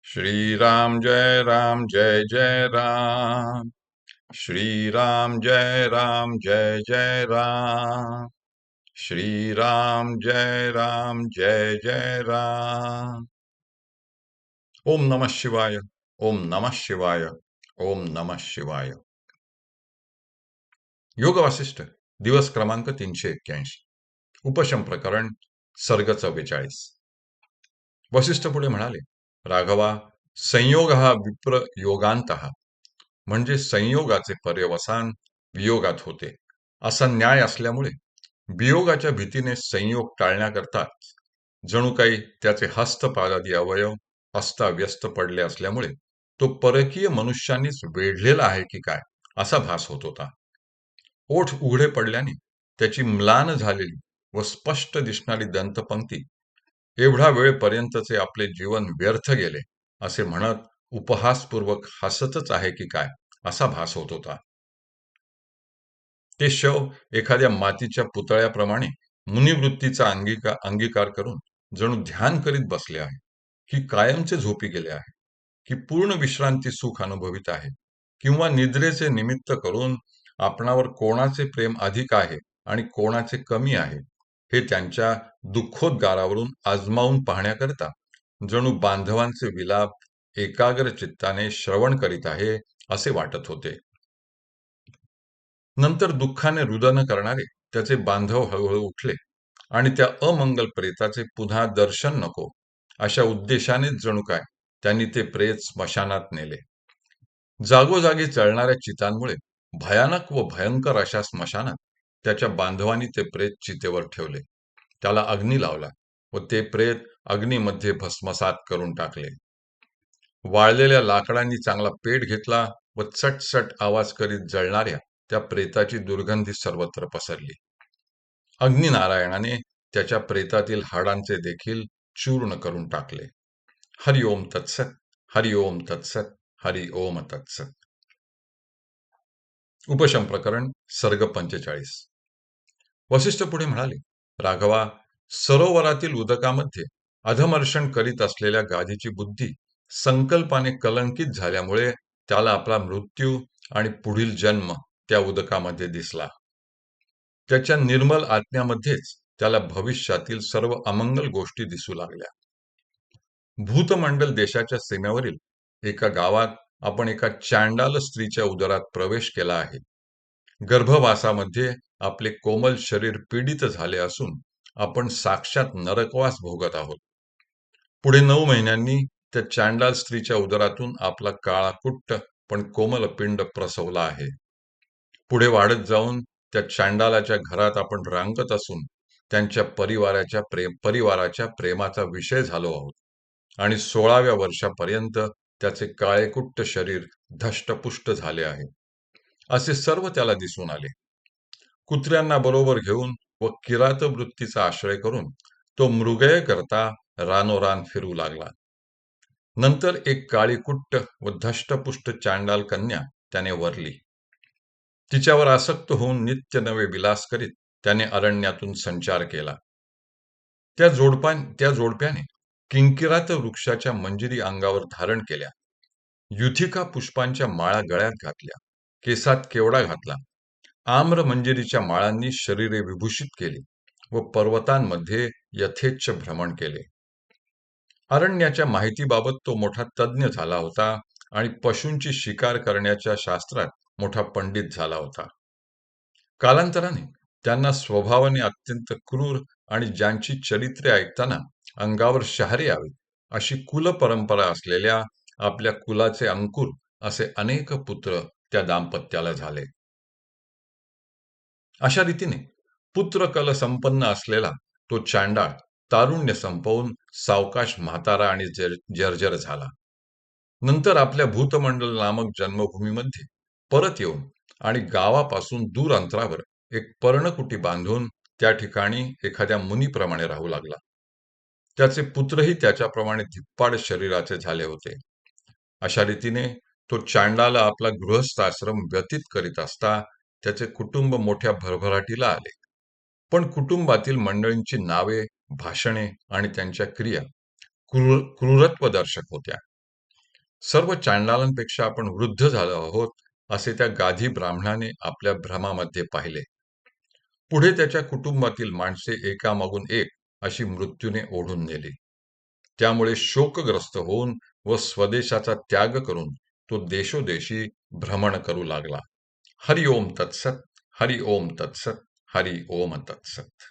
श्रीराम जय जय राम। श्रीराम जय जय राम। श्रीराम जय राम। ओम नमः शिवाय। ओम नमः शिवाय। ओम नमः शिवाय। योग वासिष्ठ दिवस क्रमांक 381। उपशम प्रकरण सर्ग 44। वसिष्ठ पुढे म्हणाले, राघवा, संयोग हा विप्र योगांतः, म्हणजे संयोगाचे पर्यवसान वियोगात होते असा न्याय असल्यामुळे वियोगाच्या भीतीने संयोग टाळण्याकरता जणू काही त्याचे हस्तपादादी अवयव अस्ताव्यस्त पडले असल्यामुळे तो परकीय मनुष्यांनीच वेढलेला आहे की काय असा भास होत होता. ओठ उघडे पडल्याने त्याची म्लान झालेली व स्पष्ट दिसणारी दंतपंक्ती, एवढा वेळपर्यंतचे आपले जीवन व्यर्थ गेले असे म्हणत उपहासपूर्वक हसतच आहे की काय असा भास होत होता. ते शव एखाद्या मातीच्या पुतळ्याप्रमाणे मुनिवृत्तीचा अंगीकार करून जणू ध्यान करीत बसले आहे, की कायमचे झोपी गेले आहे, की पूर्ण विश्रांती सुख अनुभवित आहे, किंवा निद्रेचे निमित्त करून आपणावर कोणाचे प्रेम अधिक आहे आणि कोणाचे कमी आहे हे त्यांच्या दुःखोद्गारावरून आजमावून पाहण्याकरिता जणू बांधवांचे विलाप एकाग्र चित्ताने श्रवण करीत आहे असे वाटत होते. नंतर दुःखाने रुदन करणारे त्याचे बांधव हळूहळू उठले आणि त्या अमंगल प्रेताचे पुन्हा दर्शन नको अशा उद्देशानेच जणू काय त्यांनी ते प्रेत स्मशानात नेले. जागोजागी जळणाऱ्या चितांमुळे भयानक व भयंकर अशा स्मशानात त्याच्या बांधवांनी ते प्रेत चितेवर ठेवले, त्याला अग्नी लावला व ते प्रेत अग्नीमध्ये भस्मसात करून टाकले. वाळलेल्या लाकडांनी चांगला पेट घेतला व चटचट आवाज करीत जळणाऱ्या त्या प्रेताची दुर्गंधी सर्वत्र पसरली. अग्निनारायणाने त्याच्या प्रेतातील हाडांचे देखील चूर्ण करून टाकले. हरि ओम तत्सत. हरि ओम तत्सत. हरि ओम तत्सत. उपशम प्रकरण सर्ग 45. वसिष्ठ पुढे म्हणाले, राघवा, सरोवरातील उदकामध्ये अधमर्षण करीत असलेल्या गाधीची बुद्धी संकल्पाने कलंकित झाल्यामुळे त्याला आपला मृत्यू आणि पुढील जन्म त्या उदकामध्ये दिसला. त्याच्या निर्मल आत्म्यामध्येच त्याला भविष्यातील सर्व अमंगल गोष्टी दिसू लागल्या. भूतमंडल देशाच्या सीमेवरील एका गावात आपण एका चांडाल स्त्रीच्या उदरात प्रवेश केला आहे. गर्भवासामध्ये आपले कोमल शरीर पीडित झाले असून आपण साक्षात नरकवास भोगत आहोत. पुढे 9 महिन्यांनी त्या चांडाल स्त्रीच्या उदरातून आपला काळाकुट्ट पण कोमल पिंड प्रसवला आहे. पुढे वाढत जाऊन त्या चांडालाच्या घरात आपण रांगत असून त्यांच्या परिवाराच्या प्रेमाचा विषय झालो आहोत आणि 16व्या वर्षापर्यंत त्याचे काळेकुट्ट शरीर धष्टपुष्ट झाले आहे असे सर्व त्याला दिसून आले. कुत्र्यांना बरोबर घेऊन व किरात वृत्तीचा आश्रय करून तो मृगय करता रानोरान फिरू लागला. नंतर एक काळीकुट्ट व धष्टपुष्ट चांडाल कन्या त्याने वरली. तिच्यावर आसक्त होऊन नित्य नवे विलास करीत त्याने अरण्यातून संचार केला. त्या जोडप्याने किंकिरात वृक्षाच्या मंजिरी अंगावर धारण केल्या, युथिका पुष्पांच्या माळा गळ्यात घातल्या, केसात केवडा घातला, आम्र मंजिरीच्या माळांनी शरीरे विभूषित केली व पर्वतांमध्ये यथेच्छ भ्रमण केले. अरण्याच्या माहितीबाबत तो मोठा तज्ञ झाला होता आणि पशूंची शिकार करण्याच्या शास्त्रात मोठा पंडित झाला होता. कालांतराने त्यांना स्वभावाने अत्यंत क्रूर आणि ज्यांची चरित्रे ऐकताना अंगावर शहारे यावे अशी कुलपरंपरा असलेल्या आपल्या कुलाचे अंकुर असे अनेक पुत्र त्या दाम्पत्याला झाले. अशा रीतीने पुत्रकल संपन्न असलेला तो चांडाळ तारुण्य संपवून सावकाश म्हातारा आणि जर्जर झाला. नंतर आपल्या भूतमंडल नामक जन्मभूमीमध्ये परत येऊन आणि गावापासून दूर अंतरावर एक पर्णकुटी बांधून त्या ठिकाणी एखाद्या मुनीप्रमाणे राहू लागला. त्याचे पुत्रही त्याच्याप्रमाणे धिप्पाड शरीराचे झाले होते. अशा रीतीने तो चांडाला आपला गृहस्थाश्रम व्यतीत करीत असता त्याचे कुटुंब मोठ्या भरभराटीला आले. पण कुटुंबातील मंडळींची नावे, भाषणे आणि त्यांच्या क्रिया क्रूरत्वदर्शक होत्या. सर्व चांडालांपेक्षा आपण वृद्ध झालो आहोत, असे त्या गाधी ब्राह्मणाने आपल्या भ्रमामध्ये पाहिले. पुढे त्याच्या कुटुंबातील माणसे एकामागून एक अशी मृत्यूने ओढून नेली. त्यामुळे शोकग्रस्त होऊन व स्वदेशाचा त्याग करून तो देशोदेशी भ्रमण करू लागला. हरि ओम तत्सत, हरि ओम तत्सत, हरि ओम तत्सत.